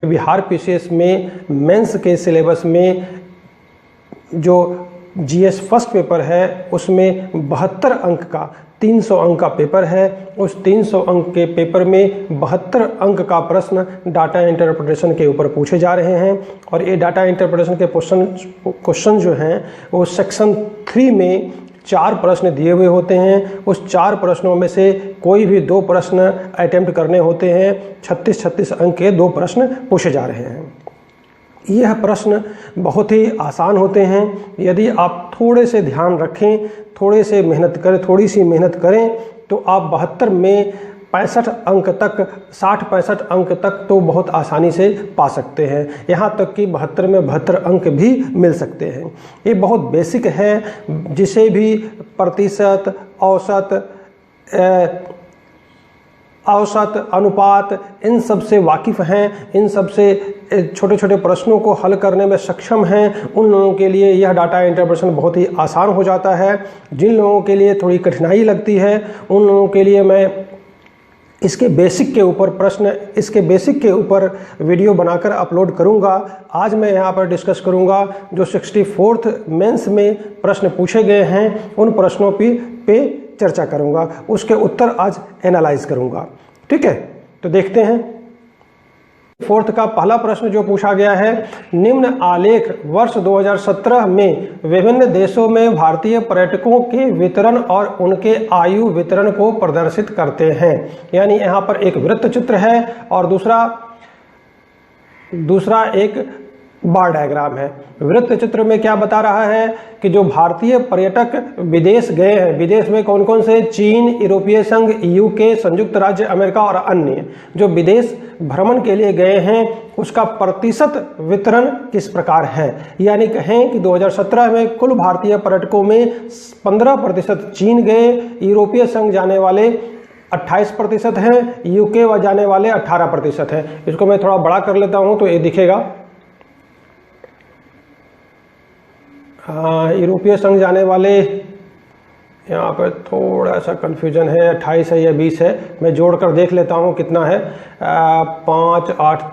Bihar PCS में mains के syllabus में जो जीएस फर्स्ट पेपर है उसमें 72 अंक का 300 अंक का पेपर है। उस 300 अंक के पेपर में 72 अंक का प्रश्न डाटा इंटरप्रिटेशन के ऊपर पूछे जा रहे हैं। और ये डाटा इंटरप्रिटेशन के क्वेश्चन जो हैं वो सेक्शन 3 में 4 प्रश्न दिए हुए होते हैं। उस 4 प्रश्नों में से कोई भी 2 प्रश्न अटेम्प्ट करने होते हैं। 36-36 अंक के 2 प्रश्न पूछे जा रहे हैं। यह प्रश्न बहुत ही आसान होते हैं। यदि आप थोड़े से ध्यान रखें, थोड़ी सी मेहनत करें तो आप 72 में 65 अंक तक 60-65 अंक तक तो बहुत आसानी से पा सकते हैं। यहाँ तक कि 72 में 72 अंक भी मिल सकते हैं। ये बहुत बेसिक है। जिसे भी प्रतिशत, औसत, अनुपात इन सब से वाकिफ़ हैं, इन सब से छोटे छोटे प्रश्नों को हल करने में सक्षम हैं, उन लोगों के लिए यह डाटा इंटरप्रिटेशन बहुत ही आसान हो जाता है। जिन लोगों के लिए थोड़ी कठिनाई लगती है उन लोगों के लिए मैं इसके बेसिक के ऊपर वीडियो बनाकर अपलोड करूंगा। आज मैं यहाँ पर डिस्कस करूंगा जो 64th मेंस में प्रश्न पूछे गए हैं, उन प्रश्नों पे चर्चा करूंगा, उसके उत्तर आज एनालाइज करूंगा। ठीक है, तो देखते हैं। 4th का पहला प्रश्न जो पूछा गया है, निम्न आलेख वर्ष 2017 में विभिन्न देशों में भारतीय पर्यटकों के वितरण और उनके आयु वितरण को प्रदर्शित करते हैं। यानी यहाँ पर एक वृत्त चित्र है और दूसरा एक बार डायग्राम है। वृत्त चित्र में क्या बता रहा है कि जो भारतीय पर्यटक विदेश गए हैं, विदेश में कौन कौन से, चीन, यूरोपीय संघ, यूके, संयुक्त राज्य अमेरिका और अन्य जो विदेश भ्रमण के लिए गए हैं उसका प्रतिशत वितरण किस प्रकार है। यानी कहें कि 2017 में कुल भारतीय पर्यटकों में 15% चीन गए, यूरोपीय संघ जाने वाले 28% हैं, यूके व जाने वाले 18% हैं। इसको मैं थोड़ा बड़ा कर लेता हूं तो ये दिखेगा। यूरोपीय संघ जाने वाले, यहाँ पर थोड़ा सा कन्फ्यूजन है, 28 है या 20 है, मैं जोड़कर देख लेता हूँ कितना है। 5, 8,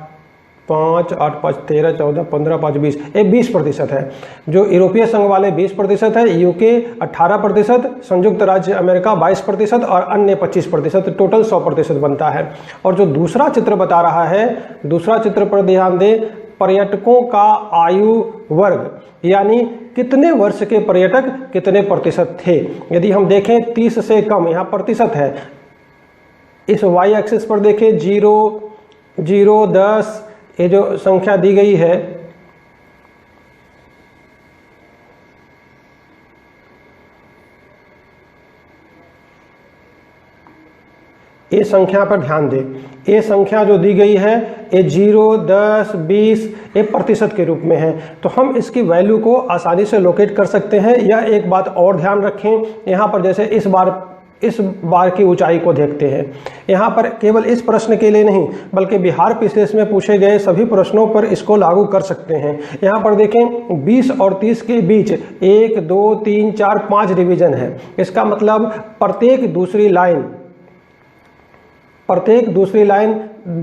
5, 8, 5, 13, 14, 15, 5, 20, ये 20% है। जो यूरोपीय संघ वाले 20% है, यूके 18%, संयुक्त राज्य अमेरिका 22% और अन्य 25%, टोटल 100% बनता है। और जो दूसरा चित्र बता रहा है, दूसरा चित्र पर ध्यान दें, पर्यटकों का आयु वर्ग, यानी कितने वर्ष के पर्यटक कितने प्रतिशत थे। यदि हम देखें 30 से कम, यहाँ प्रतिशत है, इस वाई एक्सिस पर देखें 0, 0, 10, ये जो संख्या दी गई है, ये संख्या पर ध्यान दें। ये संख्या जो दी गई है ये 0, 10, 20 ये प्रतिशत के रूप में है। तो हम इसकी वैल्यू को आसानी से लोकेट कर सकते हैं। या एक बात और ध्यान रखें, यहाँ पर जैसे इस बार की ऊंचाई को देखते हैं, यहाँ पर केवल इस प्रश्न के लिए नहीं बल्कि बिहार पीसीएस में पूछे गए सभी प्रश्नों पर इसको लागू कर सकते हैं। यहाँ पर देखें 20 और 30 के बीच 1, 2, 3, 4, 5 डिवीजन है। इसका मतलब प्रत्येक दूसरी लाइन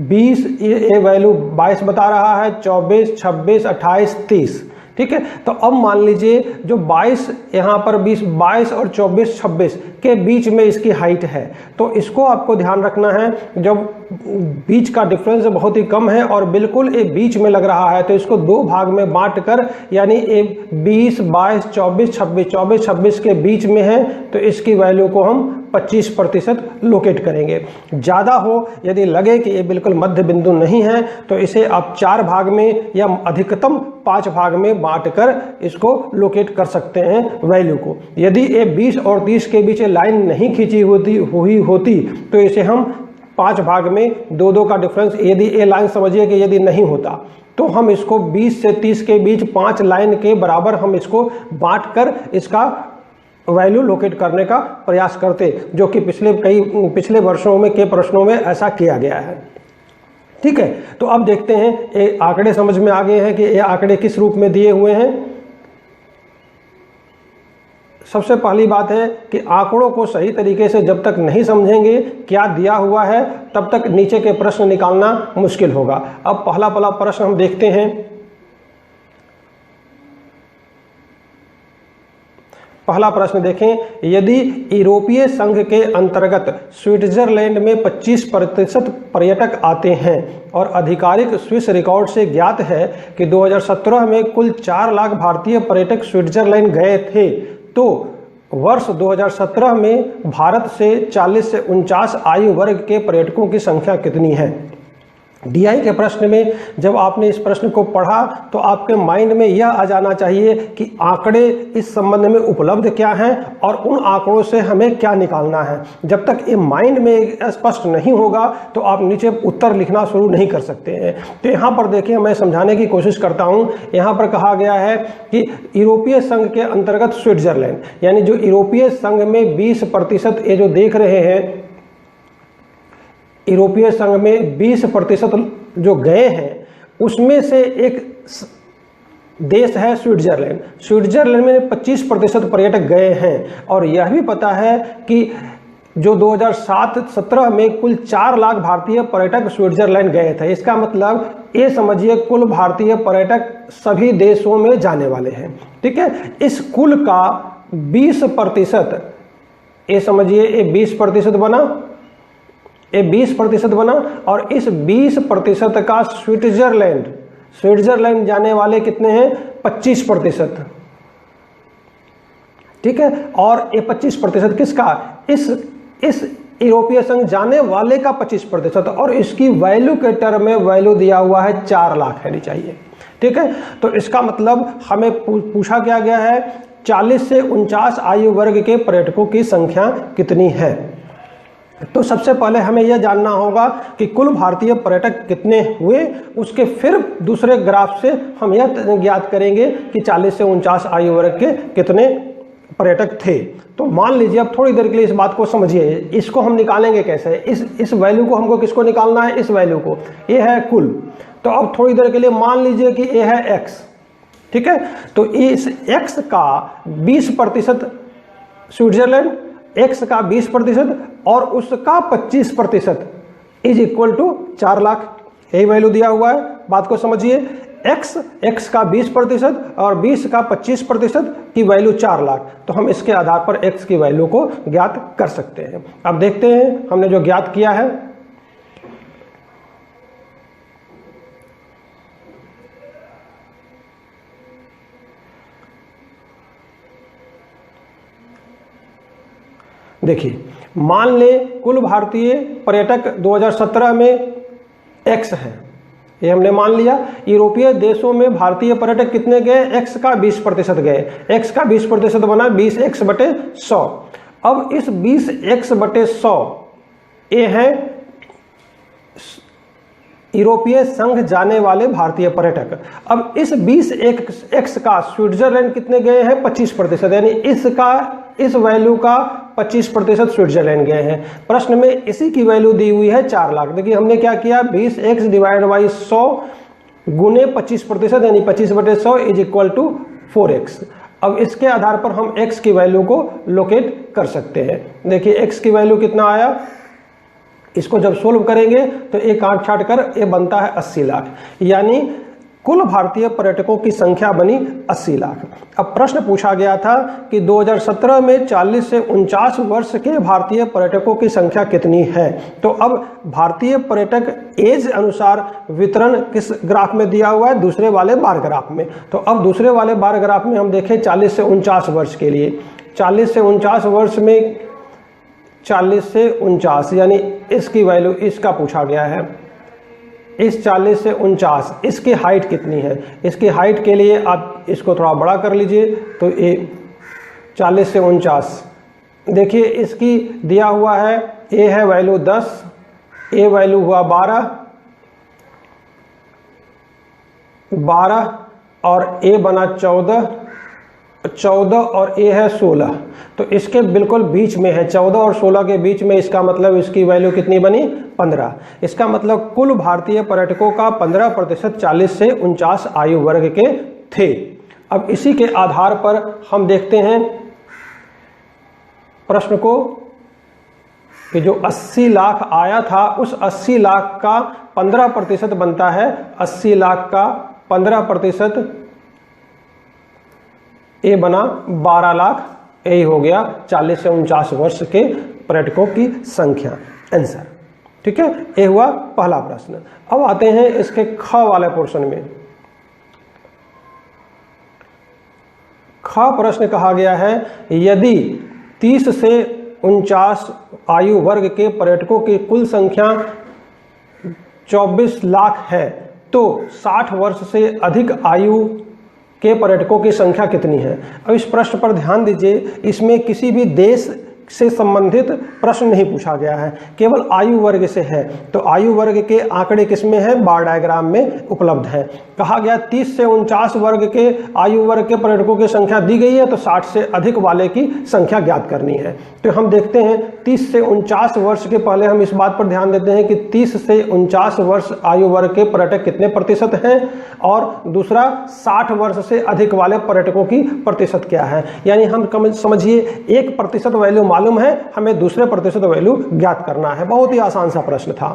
20, ये वैल्यू 22 बता रहा है, 24, 26, 28, 30। ठीक है, तो अब मान लीजिए जो 22 यहाँ पर 22 और 24, 26 के बीच में इसकी हाइट है, तो इसको आपको ध्यान रखना है। जब बीच का डिफरेंस बहुत ही कम है और बिल्कुल ये बीच में लग रहा है तो इसको 2 भाग में बांट कर, यानी ये 20, 22, 24, 26 के बीच में है तो इसकी वैल्यू को हम 25% लोकेट करेंगे। ज़्यादा हो, यदि लगे कि ये बिल्कुल मध्य बिंदु नहीं है तो इसे आप 4 भाग में या अधिकतम 5 भाग में बांटकर इसको लोकेट कर सकते हैं वैल्यू को। यदि ये 20 और 30 के बीच लाइन नहीं खींची हुई होती तो इसे हम 5 भाग में 2-2 का डिफरेंस, यदि ये लाइन समझिए कि यदि नहीं होता तो हम इसको 20 से 30 के बीच 5 लाइन के बराबर हम इसको बांट कर इसका वैल्यू लोकेट करने का प्रयास करते, जो कि पिछले वर्षों में के प्रश्नों में ऐसा किया गया है। ठीक है, तो अब देखते हैं ये आंकड़े समझ में आ गए हैं कि ये आंकड़े किस रूप में दिए हुए हैं। सबसे पहली बात है कि आंकड़ों को सही तरीके से जब तक नहीं समझेंगे क्या दिया हुआ है, तब तक नीचे के प्रश्न निकालना मुश्किल होगा। अब पहला प्रश्न हम देखते हैं। पहला प्रश्न देखें, यदि यूरोपीय संघ के अंतर्गत स्विट्जरलैंड में 25% पर्यटक आते हैं और आधिकारिक स्विस रिकॉर्ड से ज्ञात है कि 2017 में कुल 4 लाख भारतीय पर्यटक स्विट्जरलैंड गए थे, तो वर्ष 2017 में भारत से 40 से 49 आयु वर्ग के पर्यटकों की संख्या कितनी है? डीआई के प्रश्न में जब आपने इस प्रश्न को पढ़ा तो आपके माइंड में यह आ जाना चाहिए कि आंकड़े इस संबंध में उपलब्ध क्या हैं और उन आंकड़ों से हमें क्या निकालना है। जब तक ये माइंड में स्पष्ट नहीं होगा तो आप नीचे उत्तर लिखना शुरू नहीं कर सकते हैं। तो यहाँ पर देखिए, मैं समझाने की कोशिश करता हूँ। यहाँ पर कहा गया है कि यूरोपीय संघ के अंतर्गत स्विट्जरलैंड, यानी जो यूरोपीय संघ में 20%, ये जो देख रहे हैं यूरोपीय संघ में 20% जो गए हैं, उसमें से एक देश है स्विट्जरलैंड। स्विट्जरलैंड में 25% पर्यटक गए हैं और यह भी पता है कि जो 2007-17 में कुल 4 लाख भारतीय पर्यटक स्विट्जरलैंड गए थे। इसका मतलब ये समझिए कुल भारतीय पर्यटक सभी देशों में जाने वाले हैं। ठीक है, इस कुल का 20%, ये समझिए ये 20% बना, ये 20% बना और इस 20% का स्विट्जरलैंड जाने वाले कितने हैं? 25%। ठीक है, और ये 25% किसका? इस यूरोपीय संघ जाने वाले का 25%, और इसकी वैल्यू के टर्म में वैल्यू दिया हुआ है 4 लाख है चाहिए। ठीक है, तो इसका मतलब हमें पूछा क्या गया है, 40 से 49 आयु वर्ग के पर्यटकों की संख्या कितनी है। तो सबसे पहले हमें यह जानना होगा कि कुल भारतीय पर्यटक कितने हुए, उसके फिर दूसरे ग्राफ से हम यह ज्ञात करेंगे कि 40 से 49 आयु वर्ग के कितने पर्यटक थे। तो मान लीजिए, अब थोड़ी देर के लिए इस बात को समझिए, इसको हम निकालेंगे कैसे? इस वैल्यू को हमको किसको निकालना है? इस वैल्यू को। ये है कुल। तो अब थोड़ी देर के लिए मान लीजिए कि ये है x। ठीक है, तो इस x का 20% स्विट्जरलैंड, x का 20% और उसका 25% इज इक्वल टू 4 लाख। यही वैल्यू दिया हुआ है, बात को समझिए। x का 20% और 20 का 25% की वैल्यू 4 लाख। तो हम इसके आधार पर x की वैल्यू को ज्ञात कर सकते हैं। अब देखते हैं हमने जो ज्ञात किया है। देखिए, मान ले कुल भारतीय पर्यटक 2017 में x है, ये हमने मान लिया। यूरोपीय देशों में भारतीय पर्यटक कितने गए? x का 20% गए। x का 20% बना 20x/100। अब इस 20x/100 ये है यूरोपीय संघ जाने वाले भारतीय पर्यटक। अब इस 20x का स्विट्जरलैंड कितने गए हैं? 25%, यानी इस वैल्यू का 25% स्विट्जरलैंड गए हैं। प्रश्न में इसी की वैल्यू दी हुई है 4 लाख। देखिए हमने क्या किया, 20x डिवाइड बाई 100 गुने 25%, यानी 25/100 इज इक्वल टू 4x। अब इसके आधार पर हम x की वैल्यू को लोकेट कर सकते हैं। देखिए x की वैल्यू कितना आया, इसको जब सोल्व करेंगे तो एक काट छाट कर ये बनता है 80 लाख, यानी कुल भारतीय पर्यटकों की संख्या बनी 80 लाख। अब प्रश्न पूछा गया था कि 2017 में 40 से 49 वर्ष के भारतीय पर्यटकों की संख्या कितनी है। तो अब भारतीय पर्यटक एज अनुसार वितरण किस ग्राफ में दिया हुआ है? दूसरे वाले बार ग्राफ में। तो अब दूसरे वाले बार ग्राफ में हम देखें 40 से 49 वर्ष के लिए, 40 से 49 वर्ष में 40 से 49 यानी इसकी वैल्यू, इसका पूछा गया है। इस 40 से 49 इसकी हाइट कितनी है? इसकी हाइट के लिए आप इसको थोड़ा बड़ा कर लीजिए। तो ये 40 से 49, देखिए इसकी दिया हुआ है, ए है वैल्यू 10, ए वैल्यू हुआ 12 और ए बना 14 और ए है 16। तो इसके बिल्कुल बीच में है, 14 और 16 के बीच में। इसका मतलब इसकी वैल्यू कितनी बनी? 15। इसका मतलब कुल भारतीय पर्यटकों का 15% 40 से 49 आयु वर्ग के थे। अब इसी के आधार पर हम देखते हैं प्रश्न को कि जो 80 लाख आया था उस 80 लाख का 15% बनता है 80 लाख का 15%, ये बना 12 लाख, यही हो गया 40 से 49 वर्ष के पर्यटकों की संख्या, आंसर। ठीक है, ये हुआ पहला प्रश्न। अब आते हैं इसके ख वाले पोर्शन में। ख प्रश्न कहा गया है यदि 30 से 49 आयु वर्ग के पर्यटकों की कुल संख्या 24 लाख है तो 60 वर्ष से अधिक आयु के पर्यटकों की संख्या कितनी है। अब इस प्रश्न पर ध्यान दीजिए, इसमें किसी भी देश से संबंधित प्रश्न नहीं पूछा गया है, केवल आयु वर्ग से है। तो आयु वर्ग के आंकड़े किसमें है, बार डायग्राम में उपलब्ध है। कहा गया 30 से 49 वर्ग के आयु वर्ग के पर्यटकों की संख्या दी गई है, तो 60 से अधिक वाले की संख्या ज्ञात करनी है। तो हम देखते हैं 30 से 49 वर्ष के पहले हम इस बात पर ध्यान देते हैं कि 30 से 49 वर्ष आयु वर्ग के पर्यटक कितने प्रतिशत हैं, और दूसरा 60 वर्ष से अधिक वाले पर्यटकों की प्रतिशत क्या है। यानी हम समझिए 1% वैल्यू मालूम है, हमें दूसरे प्रतिशत वैल्यू ज्ञात करना है। बहुत ही आसान सा प्रश्न था।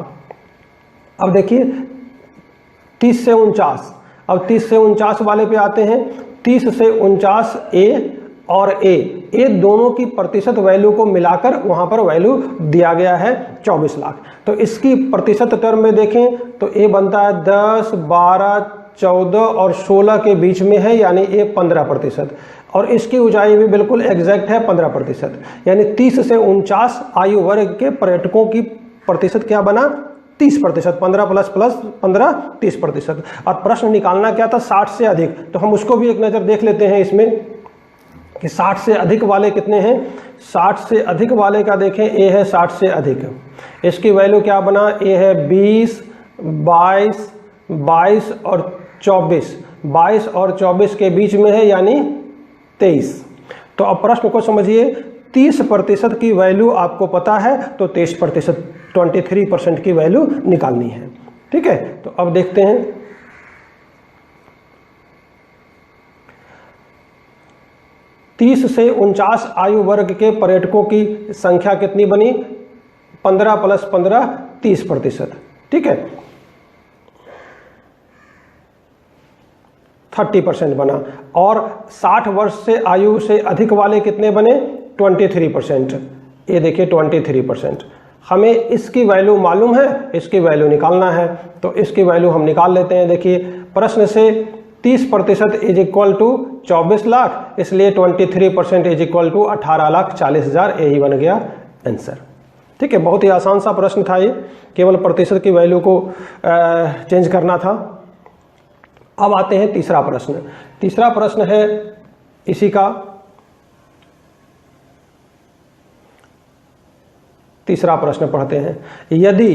अब देखिए 30 से 49, अब 30 से 49 वाले पे आते हैं। 30 से 49 ए और ए दोनों की प्रतिशत वैल्यू को मिलाकर वहां पर वैल्यू दिया गया है 24 लाख। तो इसकी प्रतिशत टर्म में देखें तो ए बनता है 10, 12, 14 और 16 के बीच में है, यानी ए 15%, और इसकी ऊंचाई भी बिल्कुल एग्जैक्ट है 15%। यानी 30 से 49 आयु वर्ग के पर्यटकों की प्रतिशत क्या बना, 30%। 15 प्लस 15 30%। और प्रश्न निकालना क्या था, 60 से अधिक। तो हम उसको भी एक नज़र देख लेते हैं इसमें कि 60 से अधिक वाले कितने हैं। 60 से अधिक वाले का देखें, ए है 60 से अधिक, इसकी वैल्यू क्या बना, ए है 20, 22 और 24, 22 और 24 के बीच में है, यानी 23। तो अब प्रश्न को समझिए, 30% की वैल्यू आपको पता है तो 23%, 23% की वैल्यू निकालनी है। ठीक है, तो अब देखते हैं। तीस से 49 आयु वर्ग के पर्यटकों की संख्या कितनी बनी, 15 प्लस 15 30%। ठीक है, 30% बना। और 60 वर्ष से आयु से अधिक वाले कितने बने, 23%। ये देखिए 23%। हमें इसकी वैल्यू मालूम है, इसकी वैल्यू निकालना है, तो इसकी वैल्यू हम निकाल लेते हैं। देखिए प्रश्न से 30% इज इक्वल टू 24 लाख, इसलिए 23% इज इक्वल टू 18,40,000, यही बन गया आंसर। ठीक है, बहुत ही आसान सा प्रश्न था ये, केवल प्रतिशत की वैल्यू को चेंज करना था। अब आते हैं तीसरा प्रश्न। तीसरा प्रश्न है इसी का, तीसरा प्रश्न पढ़ते हैं। यदि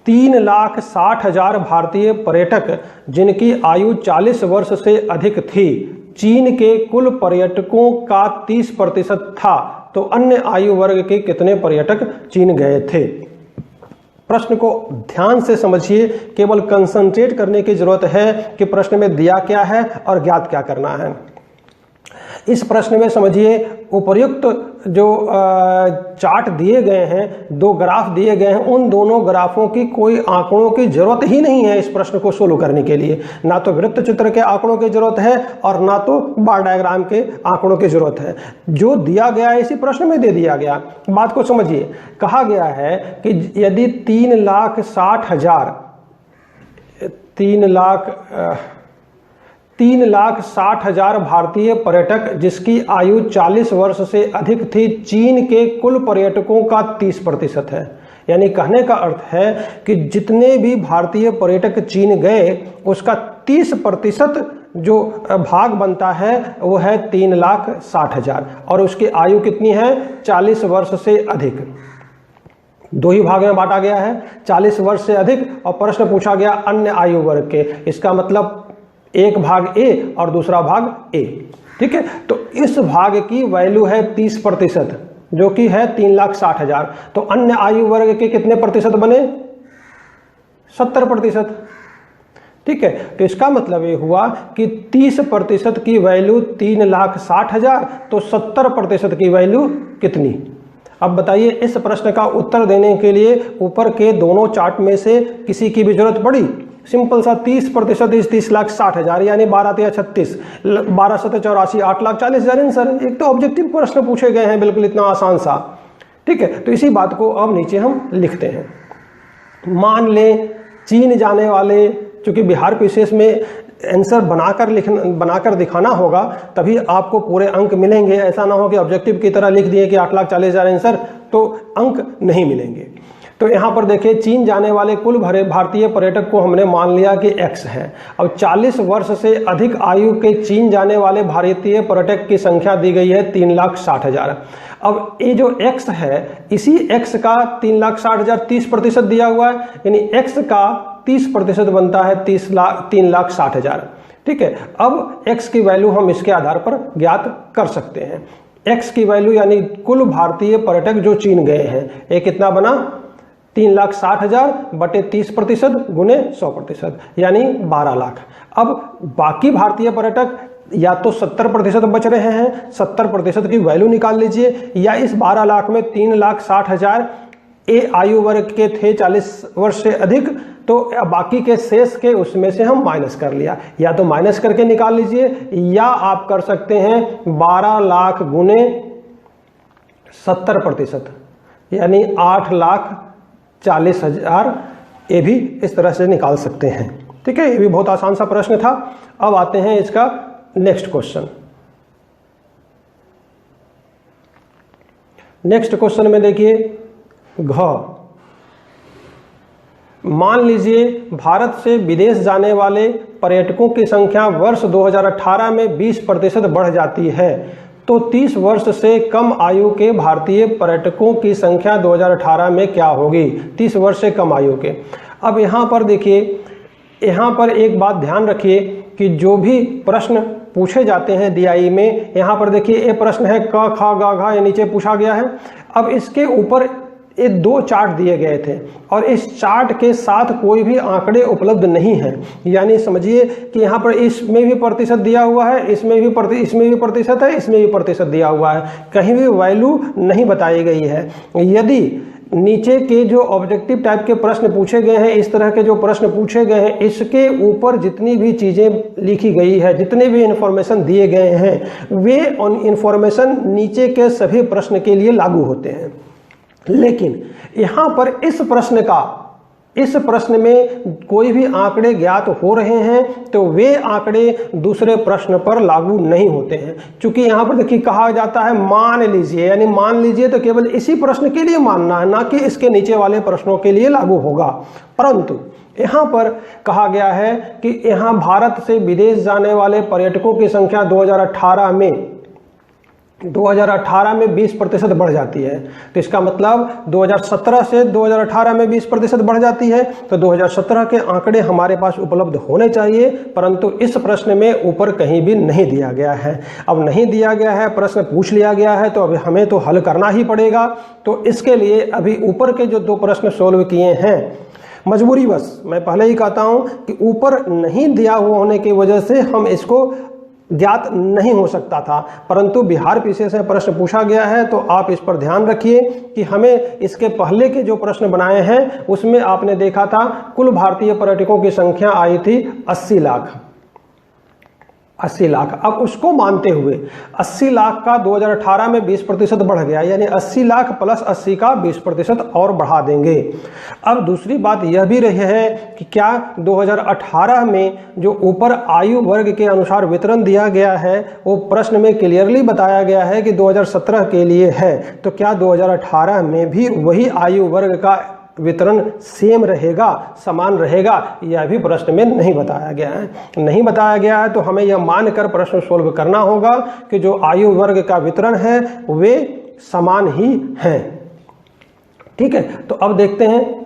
3,60,000 भारतीय पर्यटक जिनकी आयु 40 वर्ष से अधिक थी, चीन के कुल पर्यटकों का 30% था, तो अन्य आयु वर्ग के कितने पर्यटक चीन गए थे। प्रश्न को ध्यान से समझिए, केवल कंसंट्रेट करने की जरूरत है कि प्रश्न में दिया क्या है और ज्ञात क्या करना है। इस प्रश्न में समझिए उपर्युक्त जो चार्ट दिए गए हैं, दो ग्राफ दिए गए हैं, उन दोनों ग्राफों की कोई आंकड़ों की जरूरत ही नहीं है इस प्रश्न को सोल्व करने के लिए। ना तो वृत्त चित्र के आंकड़ों की जरूरत है और ना तो बार डायग्राम के आंकड़ों की जरूरत है। जो दिया गया है इसी प्रश्न में दे दिया गया। बात को समझिए, कहा गया है कि यदि 3,60,000 भारतीय पर्यटक जिसकी आयु 40 वर्ष से अधिक थी, चीन के कुल पर्यटकों का 30% है। यानी कहने का अर्थ है कि जितने भी भारतीय पर्यटक चीन गए उसका 30% जो भाग बनता है वो है 3,60,000, और उसकी आयु कितनी है, 40 वर्ष से अधिक। दो ही भाग में बांटा गया है, 40 वर्ष से अधिक, और प्रश्न पूछा गया अन्य आयु वर्ग के। इसका मतलब एक भाग ए और दूसरा भाग ए। ठीक है, तो इस भाग की वैल्यू है 30%, जो कि है 3,60,000। तो अन्य आयु वर्ग के कितने प्रतिशत बने, 70%। ठीक है, तो इसका मतलब ये हुआ कि 30% की वैल्यू 3,60,000, तो 70% की वैल्यू कितनी, अब बताइए इस प्रश्न का उत्तर देने के लिए ऊपर के दोनों चार्ट में से किसी की भी जरूरत पड़ी? सिंपल सा 30% इस 30,60,000 यानी 12×36 12×84 8,40,000 आंसर। एक तो ऑब्जेक्टिव प्रश्न पूछे गए हैं बिल्कुल इतना आसान सा। ठीक है, तो इसी बात को अब नीचे हम लिखते हैं। मान लें चीन जाने वाले, चूंकि बिहार विशेष में आंसर बनाकर दिखाना होगा तभी आपको पूरे अंक मिलेंगे। ऐसा ना हो कि ऑब्जेक्टिव की तरह लिख दिए कि 8,40,000 आंसर, तो अंक नहीं मिलेंगे। तो यहाँ पर देखिए चीन जाने वाले कुल भारतीय पर्यटक को हमने मान लिया कि x है। अब 40 वर्ष से अधिक आयु के चीन जाने वाले भारतीय पर्यटक की संख्या दी गई है 3,60,000। अब ये जो x है, इसी x का 3,60,000 30% दिया हुआ है, यानी x का 30% बनता है 3,60,000। ठीक है, अब x की वैल्यू हम इसके आधार पर ज्ञात कर सकते हैं। x की वैल्यू यानी कुल भारतीय पर्यटक जो चीन गए हैं, ये कितना बना? 3,60,000 बटे 30% गुने 100% यानी 12 लाख। अब बाकी भारतीय पर्यटक या तो 70% बच रहे हैं, 70% की वैल्यू निकाल लीजिए, या इस 12 लाख में 3,60,000 ए आयु वर्ग के थे 40 वर्ष से अधिक, तो बाकी के शेष के उसमें से हम माइनस कर लिया। या तो माइनस करके निकाल लीजिए, या आप कर सकते हैं 12 लाख गुने 70% यानी 8,40,000, ये भी इस तरह से निकाल सकते हैं। ठीक है, ये भी बहुत आसान सा प्रश्न था। अब आते हैं इसका नेक्स्ट क्वेश्चन। नेक्स्ट क्वेश्चन में देखिए घ, मान लीजिए भारत से विदेश जाने वाले पर्यटकों की संख्या वर्ष 2018 में 20% बढ़ जाती है, तो 30 वर्ष से कम आयु के भारतीय पर्यटकों की संख्या 2018 में क्या होगी? 30 वर्ष से कम आयु के। अब यहाँ पर देखिए, यहाँ पर एक बात ध्यान रखिए कि जो भी प्रश्न पूछे जाते हैं DIE में, यहाँ पर देखिए ये प्रश्न है क ख ग घ, ये नीचे पूछा गया है। अब इसके ऊपर ये 2 चार्ट दिए गए थे और इस चार्ट के साथ कोई भी आंकड़े उपलब्ध नहीं है। यानी समझिए कि यहाँ पर इसमें भी प्रतिशत दिया हुआ है, इसमें भी प्रतिशत है, इसमें भी प्रतिशत दिया हुआ है, कहीं भी वैल्यू नहीं बताई गई है। यदि नीचे के जो ऑब्जेक्टिव टाइप के प्रश्न पूछे गए हैं, इस तरह के जो प्रश्न पूछे गए हैं, इसके ऊपर जितनी भी चीज़ें लिखी गई है, जितने भी इंफॉर्मेशन दिए गए हैं, वे इंफॉर्मेशन नीचे के सभी प्रश्न के लिए लागू होते हैं। लेकिन यहाँ पर इस प्रश्न में कोई भी आंकड़े ज्ञात हो रहे हैं तो वे आंकड़े दूसरे प्रश्न पर लागू नहीं होते हैं। क्योंकि यहाँ पर देखिए कहा जाता है मान लीजिए, यानी मान लीजिए तो केवल इसी प्रश्न के लिए मानना है, ना कि इसके नीचे वाले प्रश्नों के लिए लागू होगा। परंतु यहाँ पर कहा गया है कि यहाँ भारत से विदेश जाने वाले पर्यटकों की संख्या 2018 में 20% बढ़ जाती है। तो इसका मतलब 2017 से 2018 में 20% बढ़ जाती है, तो 2017 के आंकड़े हमारे पास उपलब्ध होने चाहिए, परंतु इस प्रश्न में ऊपर कहीं भी नहीं दिया गया है। अब नहीं दिया गया है, प्रश्न पूछ लिया गया है, तो अभी हमें तो हल करना ही पड़ेगा। तो इसके लिए अभी ऊपर के जो 2 प्रश्न सोल्व किए हैं, मजबूरी बस मैं पहले ही कहता हूं कि ऊपर नहीं दिया हुआ होने की वजह से हम इसको ज्ञात नहीं हो सकता था, परंतु बिहार विषय से प्रश्न पूछा गया है, तो आप इस पर ध्यान रखिए कि हमें इसके पहले के जो प्रश्न बनाए हैं उसमें आपने देखा था कुल भारतीय पर्यटकों की संख्या आई थी 80 लाख। अब उसको मानते हुए 80 लाख का 2018 में 20% बढ़ गया, यानी 80 लाख प्लस 80 का 20% और बढ़ा देंगे। अब दूसरी बात यह भी रही है कि क्या 2018 में जो ऊपर आयु वर्ग के अनुसार वितरण दिया गया है वो प्रश्न में क्लियरली बताया गया है कि 2017 के लिए है, तो क्या 2018 में भी वही आयु वर्ग का वितरण सेम रहेगा, समान रहेगा? यह भी प्रश्न में नहीं बताया गया है। तो हमें यह मानकर प्रश्न सोल्व करना होगा कि जो आयु वर्ग का वितरण है वे समान ही हैं। ठीक है, तो अब देखते हैं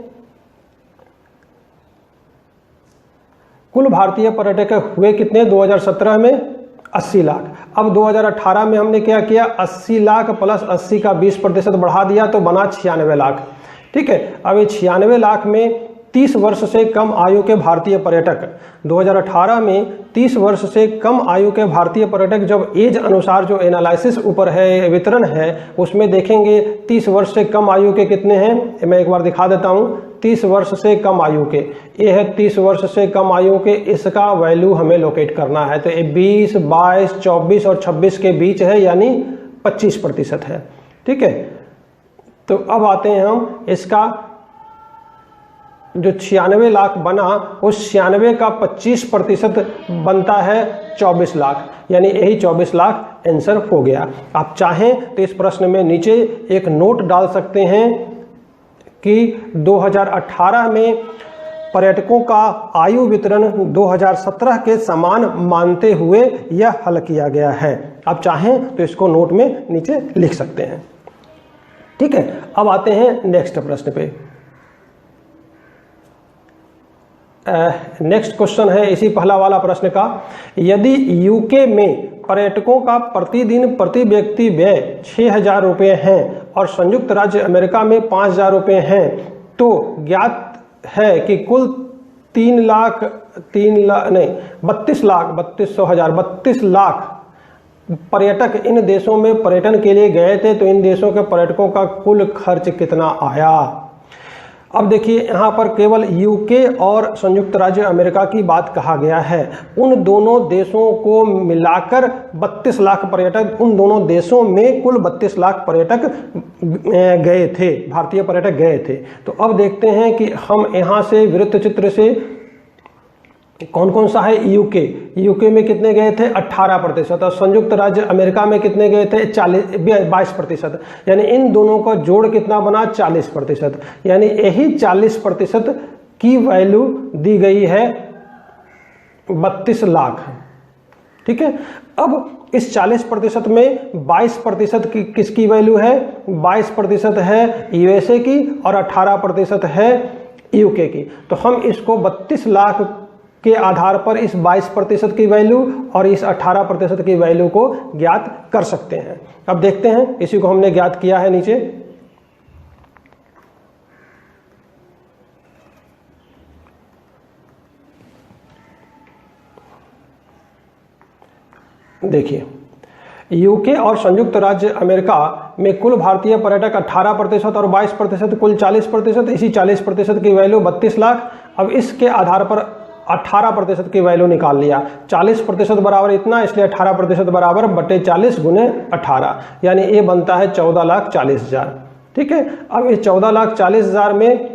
कुल भारतीय पर्यटक हुए कितने 2017 में 80 लाख। अब 2018 में हमने क्या किया, 80 लाख प्लस 80 का 20% बढ़ा दिया तो बना 96 लाख। ठीक है, अब ये 96 लाख में 30 वर्ष से कम आयु के भारतीय पर्यटक 2018 में 30 वर्ष से कम आयु के भारतीय पर्यटक जब एज अनुसार जो एनालिसिस ऊपर है, वितरण है, उसमें देखेंगे 30 वर्ष से कम आयु के कितने हैं। मैं एक बार दिखा देता हूँ। 30 वर्ष से कम आयु के, ये है 30 वर्ष से कम आयु के, इसका वैल्यू हमें लोकेट करना है। तो ये 20, 22, 24 और 26 के बीच है, यानी 25% है। ठीक है, तो अब आते हैं हम, इसका जो 96 लाख बना, उस 96 का 25% बनता है 24 लाख, यानी यही 24 लाख आंसर हो गया। आप चाहें तो इस प्रश्न में नीचे एक नोट डाल सकते हैं कि 2018 में पर्यटकों का आयु वितरण 2017 के समान मानते हुए यह हल किया गया है। आप चाहें तो इसको नोट में नीचे लिख सकते हैं। ठीक है, अब आते हैं नेक्स्ट प्रश्न पे। नेक्स्ट क्वेश्चन है इसी पहला वाला प्रश्न का, यदि यूके में पर्यटकों का प्रतिदिन प्रति व्यक्ति व्यय 6,000 रुपये हैं और संयुक्त राज्य अमेरिका में 5,000 रुपये हैं, तो ज्ञात है कि कुल 32 लाख पर्यटक इन देशों में पर्यटन के लिए गए थे, तो इन देशों के पर्यटकों का कुल खर्च कितना आया। अब देखिए, यहाँ पर केवल यूके और संयुक्त राज्य अमेरिका की बात कहा गया है। उन दोनों देशों को मिलाकर 32 लाख पर्यटक, उन दोनों देशों में कुल 32 लाख पर्यटक गए थे, भारतीय पर्यटक गए थे। तो अब देखते हैं कि हम यहाँ से वृत्त चित्र से कौन कौन सा है। यूके में कितने गए थे, 18%, और संयुक्त राज्य अमेरिका में कितने गए थे, 22%, यानी इन दोनों का जोड़ कितना बना, 40%, यानी यही 40% की वैल्यू दी गई है 32 लाख। ठीक है, अब इस 40% में 22% की किसकी वैल्यू है, 22% है यूएसए की और 18% है यूके की। तो हम इसको 32 लाख के आधार पर इस 22% की वैल्यू और इस 18% की वैल्यू को ज्ञात कर सकते हैं। अब देखते हैं, इसी को हमने ज्ञात किया है नीचे। देखिए, यूके और संयुक्त राज्य अमेरिका में कुल भारतीय पर्यटक 18% और 22%, कुल 40%, इसी 40% की वैल्यू 32 लाख। अब इसके आधार पर 18% की वैल्यू निकाल लिया। 40% बराबर इतना, इसलिए 18% बराबर बटे 40 गुने 18, यानी ये बनता है 14,40,000। ठीक है, अब इस 14,40,000 में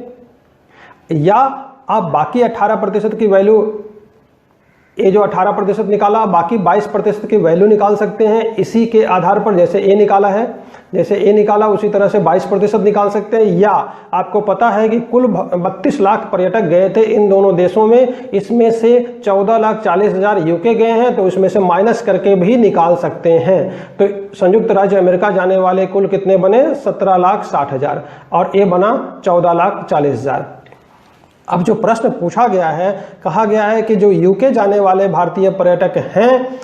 या आप बाकी 18% की वैल्यू, ये जो 18% निकाला, बाकी 22% की वैल्यू निकाल सकते हैं इसी के आधार पर। जैसे ए निकाला उसी तरह से 22% निकाल सकते हैं। या आपको पता है कि कुल 32 लाख पर्यटक गए थे इन दोनों देशों में, इसमें से 14,40,000 यूके गए हैं, तो इसमें से माइनस करके भी निकाल सकते हैं। तो संयुक्त राज्य अमेरिका जाने वाले कुल कितने बने, 17,60,000, और ये बना 14,40,000। अब जो प्रश्न पूछा गया है, कहा गया है कि जो यूके जाने वाले भारतीय पर्यटक हैं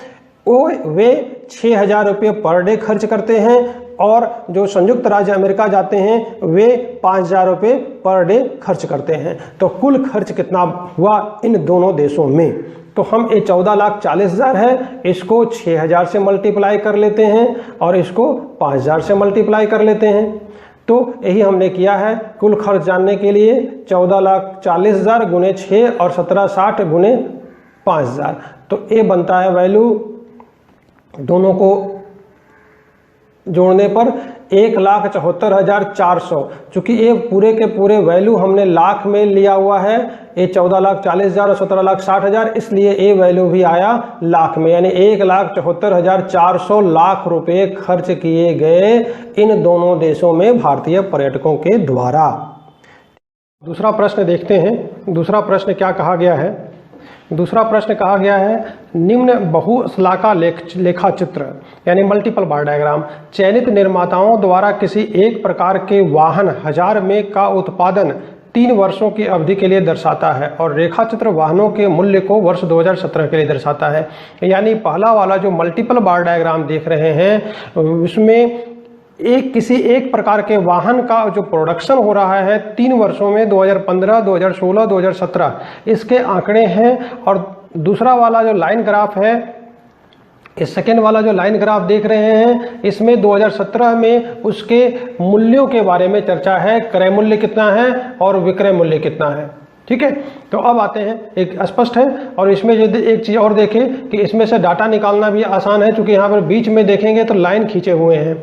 वे 6,000 रुपये पर डे खर्च करते हैं, और जो संयुक्त राज्य अमेरिका जाते हैं वे 5,000 रुपये पर डे खर्च करते हैं। तो कुल खर्च कितना हुआ इन दोनों देशों में, तो हम ये 14,40,000 है, इसको 6,000 से मल्टीप्लाई कर लेते हैं और इसको 5,000 से मल्टीप्लाई कर लेते हैं। तो यही हमने किया है। कुल खर्च जानने के लिए 14,40,000 गुने 6 और 17,60 गुने 5,000, तो ये बनता है वैल्यू, दोनों को जोड़ने पर 1,74,400। चूंकि ये पूरे के पूरे वैल्यू हमने लाख में लिया हुआ है, ये 14,40,000 और 17,60,000, इसलिए ये वैल्यू भी आया लाख में, यानी 1,74,400 लाख रुपए खर्च किए गए इन दोनों देशों में भारतीय पर्यटकों के द्वारा। दूसरा प्रश्न देखते हैं। दूसरा प्रश्न क्या कहा गया है। दूसरा प्रश्न कहा गया है, निम्न बहुशलाका लेखा चित्र यानी मल्टीपल बार डायग्राम चयनित निर्माताओं द्वारा किसी एक प्रकार के वाहन 1000 में का उत्पादन 3 वर्षों की अवधि के लिए दर्शाता है, और रेखा चित्र वाहनों के मूल्य को वर्ष 2017 के लिए दर्शाता है। यानी पहला वाला जो मल्टीपल बार डायग्राम देख रहे हैं उसमें एक किसी एक प्रकार के वाहन का जो प्रोडक्शन हो रहा है 3 वर्षों में 2015, 2016, 2017 इसके आंकड़े हैं। और दूसरा वाला जो लाइन ग्राफ है, इस सेकेंड वाला जो लाइन ग्राफ देख रहे हैं, इसमें 2017 में उसके मूल्यों के बारे में चर्चा है, क्रय मूल्य कितना है और विक्रय मूल्य कितना है। ठीक है, तो अब आते हैं, एक स्पष्ट है। और इसमें यदि एक चीज़ और देखें कि इसमें से डाटा निकालना भी आसान है, क्योंकि यहाँ पर बीच में देखेंगे तो लाइन खींचे हुए हैं,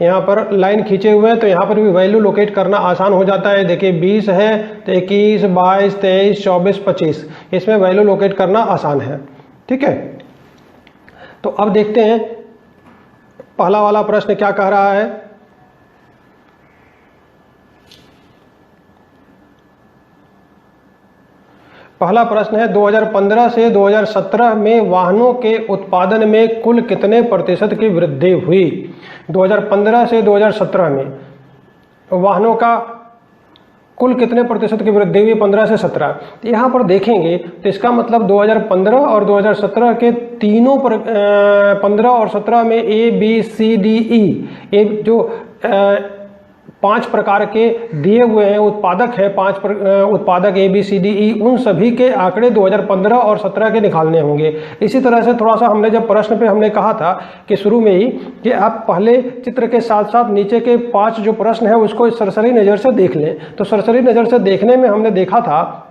यहाँ पर लाइन खींचे हुए हैं, तो यहाँ पर भी वैल्यू लोकेट करना आसान हो जाता है। देखिए 20 है तो 21, 22, 23, 24, 25 इसमें वैल्यू लोकेट करना आसान है। ठीक है, तो अब देखते हैं पहला वाला प्रश्न क्या कह रहा है। पहला प्रश्न है 2015 से 2017 में वाहनों के उत्पादन में कुल कितने प्रतिशत की वृद्धि हुई। 2015 से 2017 में वाहनों का कुल कितने प्रतिशत की वृद्धि हुई, 15 से 17। तो यहाँ पर देखेंगे तो इसका मतलब 2015 और 2017 के तीनों पर 15 और 17 में A, B, C, D, E ये जो 5 प्रकार के दिए हुए हैं उत्पादक है, 5 उत्पादक A, B, C, D, E, उन सभी के आंकड़े 2015 और 17 के निकालने होंगे। इसी तरह से थोड़ा सा हमने जब प्रश्न पे हमने कहा था कि शुरू में ही कि आप पहले चित्र के साथ साथ नीचे के 5 जो प्रश्न है उसको सरसरी नज़र से देख लें। तो सरसरी नज़र से देखने में हमने देखा था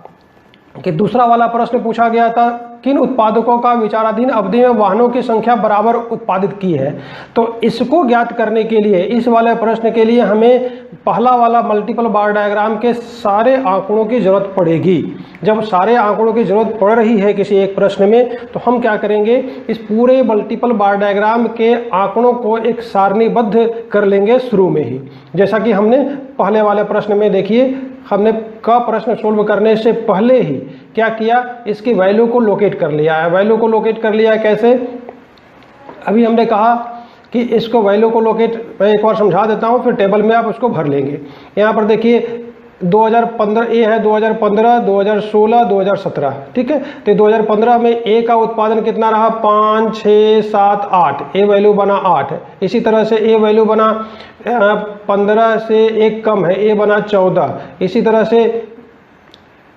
कि दूसरा वाला प्रश्न पूछा गया था, किन उत्पादकों का विचाराधीन अवधि में वाहनों की संख्या बराबर उत्पादित की है। तो इसको ज्ञात करने के लिए इस वाले प्रश्न के लिए हमें पहला वाला मल्टीपल बार डायग्राम के सारे आंकड़ों की जरूरत पड़ेगी। जब सारे आंकड़ों की जरूरत पड़ रही है किसी एक प्रश्न में, तो हम क्या करेंगे, इस पूरे मल्टीपल बार डायग्राम के आंकड़ों को एक सारणीबद्ध कर लेंगे शुरू में ही। जैसा कि हमने पहले वाले प्रश्न में देखिए, हमने का प्रश्न सोल्व करने से पहले ही क्या किया, इसकी वैल्यू को लोकेट कर लिया है। वैल्यू को लोकेट कर लिया है कैसे, अभी हमने कहा कि इसको वैल्यू को लोकेट, मैं एक बार समझा देता हूँ, फिर टेबल में आप उसको भर लेंगे। यहाँ पर देखिए 2015 ए है, 2015, 2016, 2017। ठीक है, तो 2015 में ए का उत्पादन कितना रहा, 5, 6, 7, 8, ए वैल्यू बना 8। इसी तरह से ए वैल्यू बना 15 से एक कम है, ए बना 14। इसी तरह से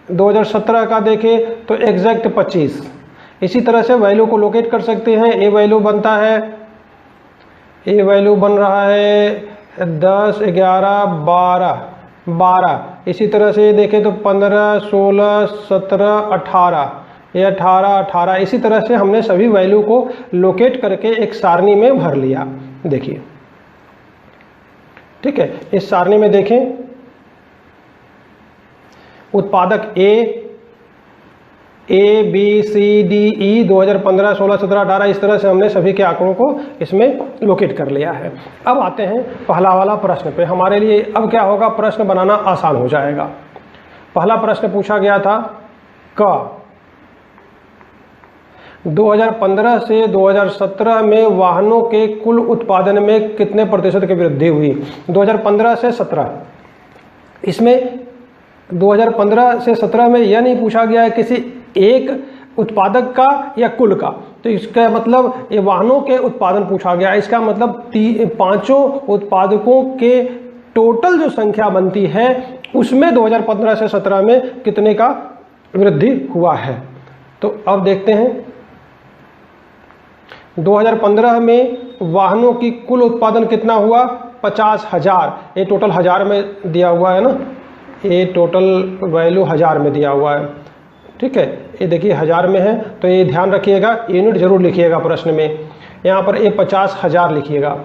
2017 का देखें तो एग्जैक्ट 25। इसी तरह से वैल्यू को लोकेट कर सकते हैं। ए वैल्यू बनता है, ए वैल्यू बन रहा है 10, 11, 12। इसी तरह से देखें तो 15, 16, 17, 18, ये 18। इसी तरह से हमने सभी वैल्यू को लोकेट करके एक सारणी में भर लिया। देखिए, ठीक है, इस सारणी में देखें उत्पादक A B C D E 2015, 16, 17, 18 इस तरह से हमने सभी के आंकड़ों को इसमें लोकेट कर लिया है। अब आते हैं पहला वाला प्रश्न पे। हमारे लिए अब क्या होगा, प्रश्न बनाना आसान हो जाएगा। पहला प्रश्न पूछा गया था क 2015 से 2017 में वाहनों के कुल उत्पादन में कितने प्रतिशत की वृद्धि हुई। 2015 से 17, इसमें 2015 से 17 में यह नहीं पूछा गया है किसी एक उत्पादक का या कुल का, तो इसका मतलब ये वाहनों के उत्पादन पूछा गया। इसका मतलब 5 उत्पादकों के टोटल जो संख्या बनती है उसमें 2015 से 17 में कितने का वृद्धि हुआ है। तो अब देखते हैं 2015 में वाहनों की कुल उत्पादन कितना हुआ, 50,000। ये टोटल हजार में दिया हुआ है ना, ये टोटल वैल्यू हजार में दिया हुआ है। ठीक है, ये देखिए हजार में है, तो ये ध्यान रखिएगा, यूनिट जरूर लिखिएगा प्रश्न में। यहाँ पर ये 50,000 लिखिएगा।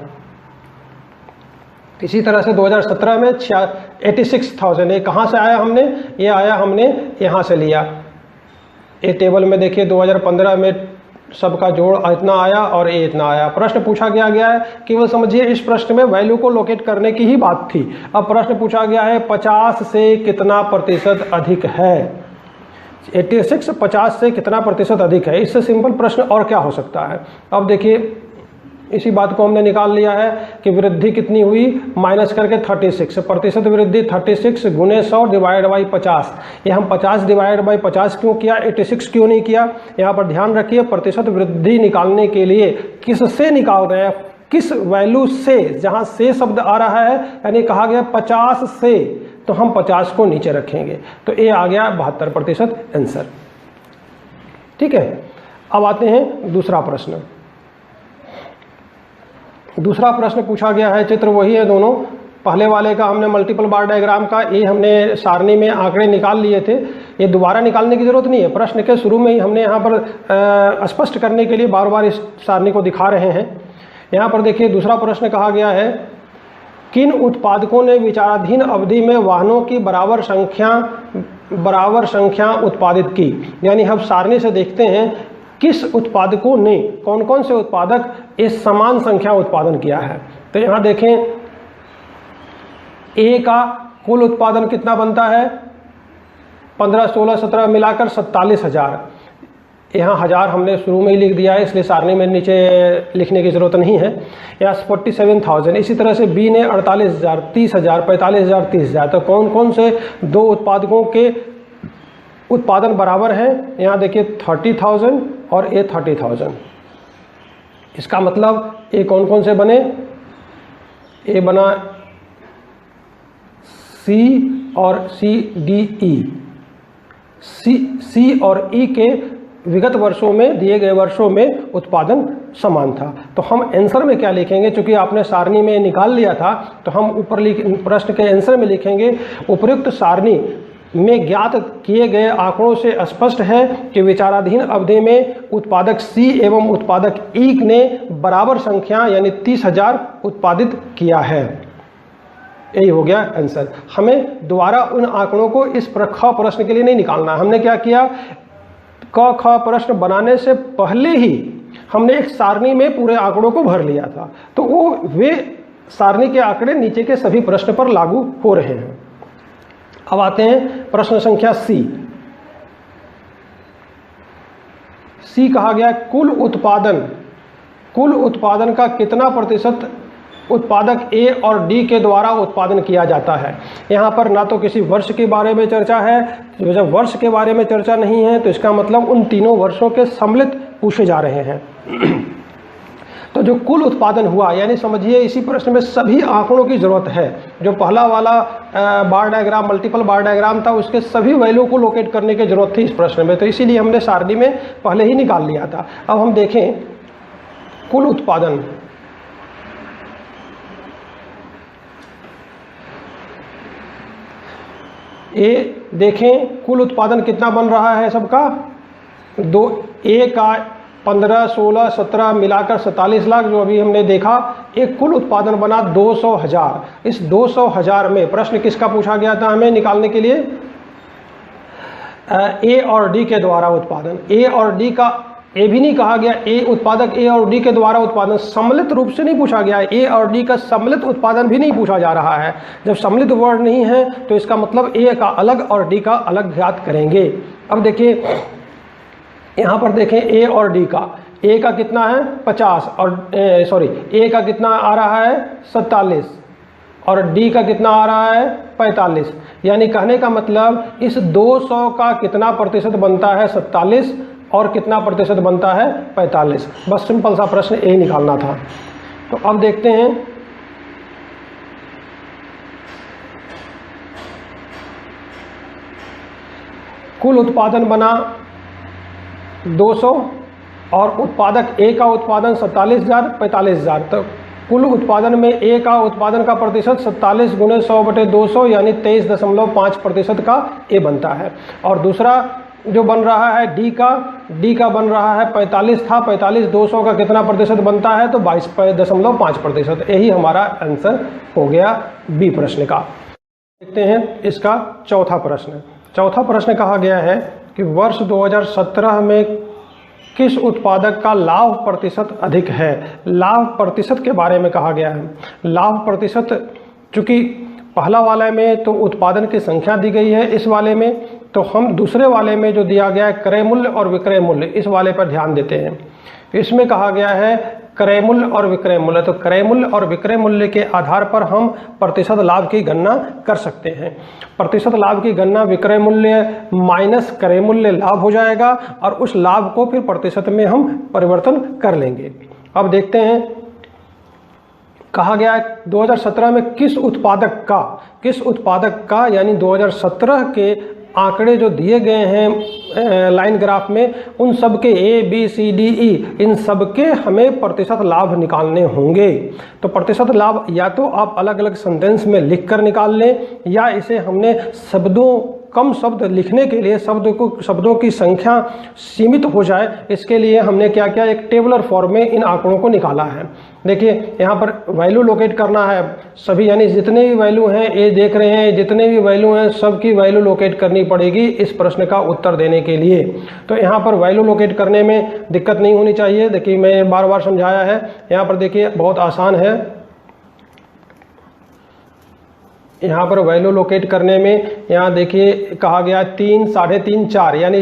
इसी तरह से 2017 में 86,000। ये कहाँ से आया हमने, ये आया हमने यहाँ से लिया। ये टेबल में देखिए 2015 में सबका जोड़ इतना आया और ये इतना आया। प्रश्न पूछा गया है, केवल समझिए इस प्रश्न में वैल्यू को लोकेट करने की ही बात थी। अब प्रश्न पूछा गया है 50 से कितना प्रतिशत अधिक है। 86 50 से कितना प्रतिशत अधिक है, इससे सिंपल प्रश्न और क्या हो सकता है। अब देखिए इसी बात को हमने निकाल लिया है कि वृद्धि कितनी हुई, माइनस करके 36 प्रतिशत वृद्धि, 36 गुने 100 डिवाइड बाई 50। ये हम 50 डिवाइड बाई 50 क्यों किया, 86 क्यों नहीं किया। यहाँ पर ध्यान रखिए, प्रतिशत वृद्धि निकालने के लिए किससे निकाल रहे हैं, किस वैल्यू से, जहां से शब्द आ रहा है यानी कहा गया 50 से, तो हम 50 को नीचे रखेंगे, तो ये आ गया 72% आंसर। ठीक है, अब आते हैं दूसरा प्रश्न। दूसरा प्रश्न पूछा गया है, चित्र वही है दोनों, पहले वाले का हमने मल्टीपल बार डायग्राम का ये हमने सारणी में आंकड़े निकाल लिए थे, ये दोबारा निकालने की जरूरत नहीं है, प्रश्न के शुरू में ही हमने यहाँ पर स्पष्ट करने के लिए बार बार इस सारणी को दिखा रहे हैं। यहाँ पर देखिए दूसरा प्रश्न कहा गया है, किन उत्पादकों ने विचाराधीन अवधि में वाहनों की बराबर संख्या उत्पादित की। यानी हम सारणी से देखते हैं किस उत्पादकों ने, कौन कौन से उत्पादक इस समान संख्या उत्पादन किया है। तो यहाँ देखें ए का कुल उत्पादन कितना बनता है, 15, 16, 17 मिलाकर 47,000। यहाँ 1000 हमने शुरू में ही लिख दिया है, इसलिए सारणी में नीचे लिखने की ज़रूरत नहीं है। यहाँ 47,000। इसी तरह से बी ने 48,000, 30,000, 45,000, 30,000। तो कौन कौन से दो उत्पादकों के उत्पादन बराबर हैं, यहाँ देखिए 30,000 और ए 30,000। इसका मतलब ए कौन कौन से बने, ए बना सी और सी डी ई। सी और ई के विगत वर्षों में, दिए गए वर्षों में उत्पादन समान था। तो हम आंसर में क्या लिखेंगे, चूंकि आपने सारणी में निकाल लिया था, तो हम ऊपर प्रश्न के आंसर में लिखेंगे, उपयुक्त सारणी में ज्ञात किए गए आंकड़ों से स्पष्ट है कि विचाराधीन अवधि में उत्पादक सी एवं उत्पादक ई ने बराबर संख्या यानी 30,000 उत्पादित किया है। यही हो गया आंसर। हमें दोबारा उन आंकड़ों को इस ख प्रश्न के लिए नहीं निकालना। हमने क्या किया, क ख प्रश्न बनाने से पहले ही हमने एक सारणी में पूरे आंकड़ों को भर लिया था, तो वे सारणी के आंकड़े नीचे के सभी प्रश्न पर लागू हो रहे हैं। अब आते हैं प्रश्न संख्या सी। सी कहा गया कुल उत्पादन का कितना प्रतिशत उत्पादक ए और डी के द्वारा उत्पादन किया जाता है। यहाँ पर ना तो किसी वर्ष के बारे में चर्चा है, जब वर्ष के बारे में चर्चा नहीं है तो इसका मतलब उन तीनों वर्षों के सम्मिलित पूछे जा रहे हैं। तो जो कुल उत्पादन हुआ, यानी समझिए इसी प्रश्न में सभी आंकड़ों की जरूरत है। जो पहला वाला बार डायग्राम, मल्टीपल बार डायग्राम था, उसके सभी वैल्यू को लोकेट करने की जरूरत थी इस प्रश्न में, तो इसीलिए हमने सारणी में पहले ही निकाल लिया था। अब हम देखें कुल उत्पादन। ए देखें कुल उत्पादन कितना बन रहा है सबका, ए का 15, 16, 17 मिलाकर 47 लाख, जो अभी हमने देखा। एक कुल उत्पादन बना 200,000। इस 200,000 में प्रश्न किसका पूछा गया था हमें निकालने के लिए, ए और डी के द्वारा उत्पादन। ए और डी का, ए भी नहीं कहा गया, ए उत्पादक ए और डी के द्वारा उत्पादन सम्मिलित रूप से नहीं पूछा गया है। ए और डी का सम्मिलित उत्पादन भी नहीं पूछा जा रहा है। जब सम्मिलित वर्ड नहीं है तो इसका मतलब ए का अलग और डी का अलग ज्ञात करेंगे। अब देखिए यहाँ पर देखें ए और डी का, ए का कितना है 50 और ए का कितना आ रहा है 47 और डी का कितना आ रहा है 45। यानी कहने का मतलब इस 200 का कितना प्रतिशत बनता है 47 और कितना प्रतिशत बनता है 45। बस सिंपल सा प्रश्न यही निकालना था। तो अब देखते हैं कुल उत्पादन बना 200 और उत्पादक ए का उत्पादन 47,000, 45,000। तो कुल उत्पादन में ए का उत्पादन का प्रतिशत 47 गुणे 100/200 यानी 23.5% का ए बनता है। और दूसरा जो बन रहा है डी का बन रहा है 45 था, 45 200 का कितना प्रतिशत बनता है तो 22.5%। यही हमारा आंसर हो गया बी प्रश्न का। देखते हैं इसका चौथा प्रश्न। चौथा प्रश्न कहा गया है कि वर्ष 2017 में किस उत्पादक का लाभ प्रतिशत अधिक है। लाभ प्रतिशत के बारे में कहा गया है। लाभ प्रतिशत, चूंकि पहला वाले में तो उत्पादन की संख्या दी गई है, इस वाले में तो हम दूसरे वाले में जो दिया गया है क्रय मूल्य और विक्रय मूल्य, इस वाले पर ध्यान देते हैं। इसमें कहा गया है क्रय मूल्य और विक्रय मूल्य। तो क्रय मूल्य और विक्रय मूल्य के आधार पर हम प्रतिशत लाभ की गणना कर सकते हैं। प्रतिशत लाभ की गणना विक्रय मूल्य माइनस क्रय मूल्य लाभ हो जाएगा और उस लाभ को फिर प्रतिशत में हम परिवर्तन कर लेंगे। अब देखते हैं कहा गया है 2017 में किस उत्पादक का यानी 2017 के आंकड़े जो दिए गए हैं लाइन ग्राफ में, उन सब के ABCDE इन सब के हमें प्रतिशत लाभ निकालने होंगे। तो प्रतिशत लाभ या तो आप अलग अलग सेंटेंस में लिखकर निकाल लें, या इसे हमने कम शब्द लिखने के लिए शब्दों की संख्या सीमित हो जाए, इसके लिए हमने क्या किया, एक टेबुलर फॉर्म में इन आंकड़ों को निकाला है। देखिए यहाँ पर वैल्यू लोकेट करना है सभी, यानी जितने भी वैल्यू हैं, ये देख रहे हैं जितने भी वैल्यू हैं सबकी वैल्यू लोकेट करनी पड़ेगी इस प्रश्न का उत्तर देने के लिए। तो यहाँ पर वैल्यू लोकेट करने में दिक्कत नहीं होनी चाहिए। देखिए मैं बार बार समझाया है, यहाँ पर देखिए बहुत आसान है। यहाँ पर वैल्यू लोकेट करने में यहाँ देखिए कहा गया 3, 3.5, 4, यानी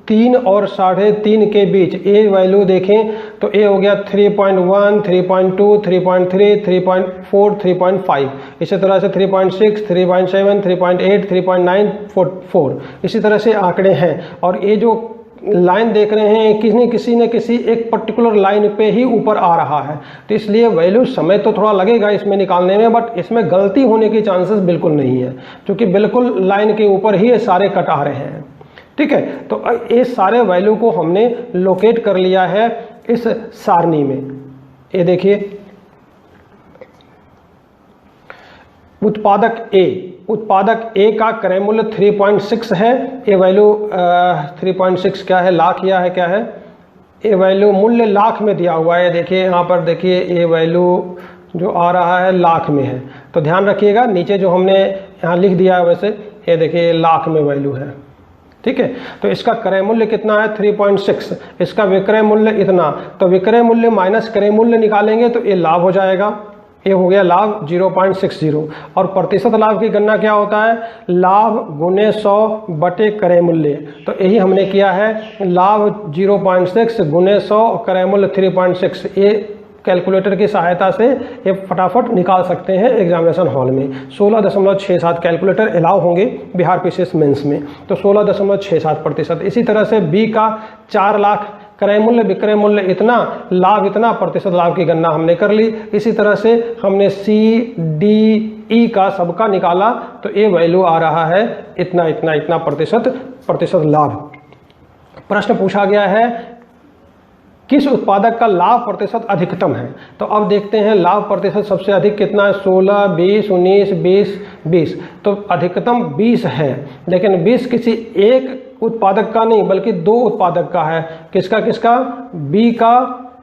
3 और 3.5 के बीच ए वैल्यू देखें तो ए हो गया 3.1, 3.2, 3.3, 3.4, 3.5। इसी तरह से 3.6, 3.7, 3.8, 3.9, 4। इसी तरह से आंकड़े हैं, और ये जो लाइन देख रहे हैं किसी न किसी एक पर्टिकुलर लाइन पे ही ऊपर आ रहा है। तो इसलिए वैल्यू समय तो थोड़ा लगेगा इसमें निकालने में, बट इसमें गलती होने की चांसेस बिल्कुल नहीं है, क्योंकि बिल्कुल लाइन के ऊपर ही ये सारे कट आ रहे हैं। ठीक है, तो ये सारे वैल्यू को हमने लोकेट कर लिया है इस सारणी में। ये देखिए उत्पादक ए का क्रय मूल्य 3.6 है। ये वैल्यू 3.6 क्या है, लाख या है क्या है, ये वैल्यू मूल्य लाख में दिया हुआ है। देखिए यहाँ पर देखिए ये वैल्यू जो आ रहा है लाख में है, तो ध्यान रखिएगा नीचे जो हमने यहाँ लिख दिया है वैसे ये देखिए लाख में वैल्यू है। ठीक है, तो इसका क्रय मूल्य कितना है 3.6, इसका विक्रय मूल्य इतना, तो विक्रय मूल्य माइनस क्रय मूल्य निकालेंगे तो ये लाभ हो जाएगा। ये हो गया लाभ 0.60। और प्रतिशत लाभ की गणना क्या होता है, लाभ गुने 100 बटे क्रय मूल्य। तो यही हमने किया है, लाभ 0.6 गुने 100 क्रय मूल्य 3.6। ये कैलकुलेटर की सहायता से ये फटाफट निकाल सकते हैं एग्जामिनेशन हॉल में। 16.67 कैलकुलेटर अलाउ होंगे बिहार पीसीएस मेंस में, तो 16.67%। इसी तरह से बी का 4 लाख क्रय मूल्य विक्रय मूल्य इतना, लाभ इतना, प्रतिशत लाभ की गणना हमने कर ली। इसी तरह से हमने सी डी ई का सबका निकाला, तो ये वैल्यू आ रहा है इतना इतना इतना प्रतिशत लाभ। प्रश्न पूछा गया है किस उत्पादक का लाभ प्रतिशत अधिकतम है। तो अब देखते हैं लाभ प्रतिशत सबसे अधिक कितना है, 16, 20, 19, 20। तो अधिकतम 20 है, लेकिन 20 किसी एक उत्पादक का नहीं बल्कि 2 उत्पादक का है। किसका, बी का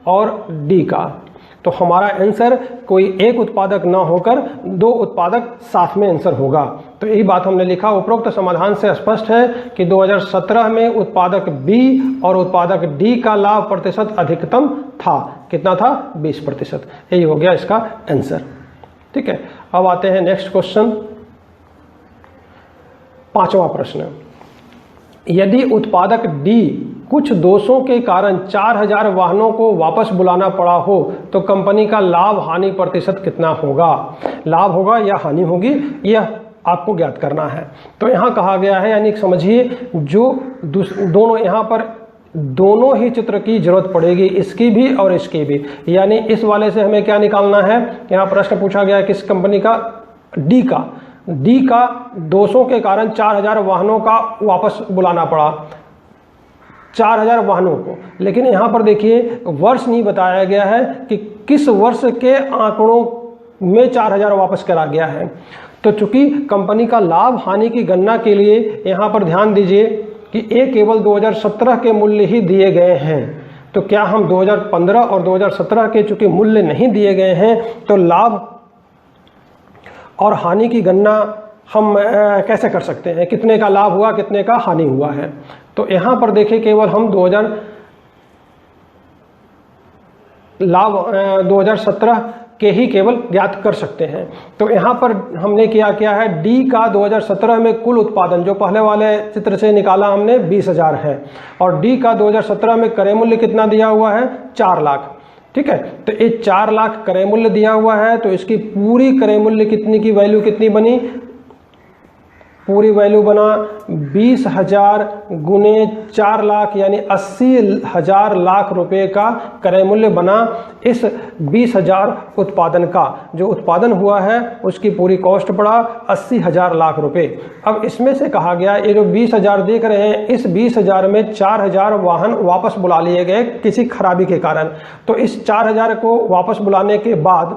और डी का। तो हमारा आंसर कोई एक उत्पादक ना होकर 2 उत्पादक साथ में आंसर होगा। तो यही बात हमने लिखा। उपरोक्त समाधान से स्पष्ट है कि 2017 में उत्पादक बी और उत्पादक डी का लाभ प्रतिशत अधिकतम था। कितना था, 20%। यही हो गया इसका आंसर। ठीक है, अब आते हैं नेक्स्ट क्वेश्चन, 5वां प्रश्न। यदि उत्पादक डी कुछ दोषों के कारण 4000 वाहनों को वापस बुलाना पड़ा हो तो कंपनी का लाभ हानि प्रतिशत कितना होगा। लाभ होगा या हानि होगी, यह आपको ज्ञात करना है। तो यहाँ कहा गया है, यानी समझिए जो दोनों यहाँ पर दोनों ही चित्र की जरूरत पड़ेगी, इसकी भी और इसकी भी। यानी इस वाले से हमें क्या निकालना है, यहाँ प्रश्न पूछा गया किस कंपनी का, डी का दोषों के कारण 4000 वाहनों का वापस बुलाना पड़ा, 4000 वाहनों को। लेकिन यहाँ पर देखिए वर्ष नहीं बताया गया है कि किस वर्ष के आंकड़ों में 4000 वापस करा गया है। तो चूंकि कंपनी का लाभ हानि की गणना के लिए यहाँ पर ध्यान दीजिए कि ये केवल 2017 के मूल्य ही दिए गए हैं। तो क्या हम 2015 और 2017 के चूंकि मूल्य नहीं दिए गए हैं तो लाभ और हानि की गणना हम कैसे कर सकते हैं, कितने का लाभ हुआ कितने का हानि हुआ है। तो यहाँ पर देखिए केवल हम 2017 के ही केवल ज्ञात कर सकते हैं। तो यहाँ पर हमने क्या है, डी का 2017 में कुल उत्पादन जो पहले वाले चित्र से निकाला हमने 20,000 है, और डी का 2017 में क्रय मूल्य कितना दिया हुआ है, 4 लाख। ठीक है, तो ये 4 लाख क्रय मूल्य दिया हुआ है, तो इसकी पूरी क्रय मूल्य कितनी की वैल्यू कितनी बनी, पूरी वैल्यू बना 20,000 गुने 4 लाख यानी 80,000 लाख रुपए का क्रय मूल्य बना। इस 20,000 उत्पादन का जो उत्पादन हुआ है उसकी पूरी कॉस्ट पड़ा 80,000 लाख रुपए। अब इसमें से कहा गया ये जो 20,000 देख रहे हैं, इस 20,000 में 4,000 वाहन वापस बुला लिए गए किसी खराबी के कारण। तो इस 4,000 को वापस बुलाने के बाद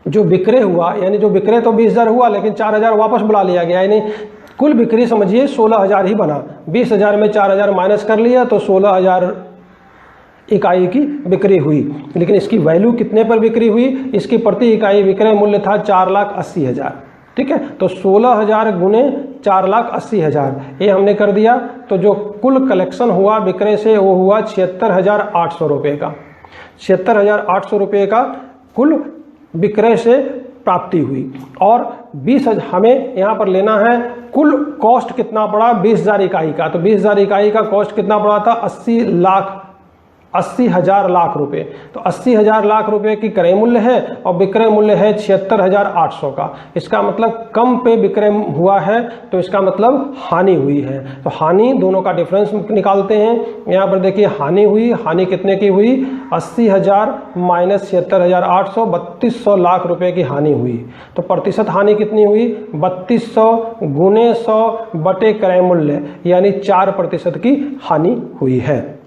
जो विक्रय हुआ, यानी जो विक्रय तो 20,000 हुआ लेकिन 4,000 वापस बुला लिया गया, यानी कुल बिक्री समझिए 16,000 ही बना। 20,000 में 4,000 माइनस कर लिया तो 16,000 इकाई की बिक्री हुई। लेकिन इसकी वैल्यू कितने पर बिक्री हुई? इसकी प्रति इकाई विक्रय मूल्य था 4,80,000। ठीक है, तो 16,000 गुने 4,80,000 ये हमने कर दिया। तो जो कुल कलेक्शन हुआ विक्रय से वो हुआ 76,800 रुपये का। 76,800 रुपये का कुल विक्रय से प्राप्ति हुई। और 20,000 हमें यहाँ पर लेना है कुल कॉस्ट कितना पड़ा 20,000 इकाई का। तो 20,000 इकाई का कॉस्ट कितना पड़ा था 80,000 लाख रुपए। तो 80,000 लाख रुपए की क्रय मूल्य है और विक्रय मूल्य है 76,800 का। इसका मतलब कम पे विक्रय हुआ है तो इसका मतलब हानि हुई है। तो हानि दोनों का डिफरेंस निकालते हैं। यहाँ पर देखिए हानि हुई, हानि कितने की हुई 80,000 माइनस 76,800, 3200 लाख रुपए की हानि हुई। तो प्रतिशत हानि कितनी हुई 3200 गुने 100 बटे क्रय मूल्य यानी 4% की हानि हुई है।